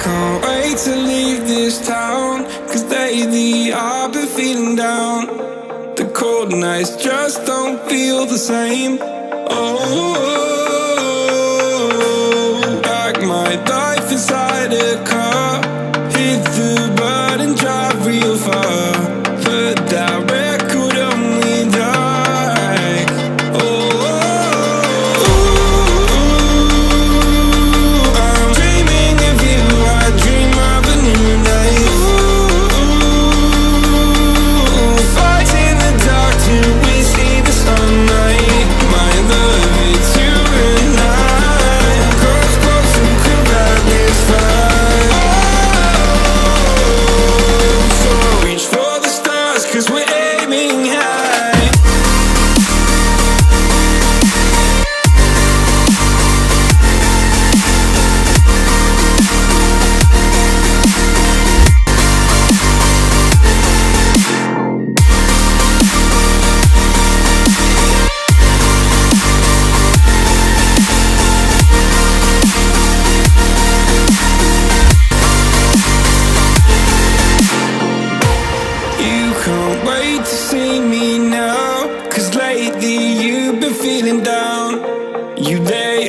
can't wait to leave this town, 'cause lately I've been feeling down. The cold nights just don't feel the same. Oh, like my life inside a car, hit the button, drive real far. Put that record on me like, oh, I'm dreaming of you, I dream of a new life. Fight in the dark till we see the sunlight. My love, it's you and I. Close, close, who could light this fire? So reach for the stars, 'cause we're aiming high. You can't wait to see me now, 'cause lately you've been feeling down. You lay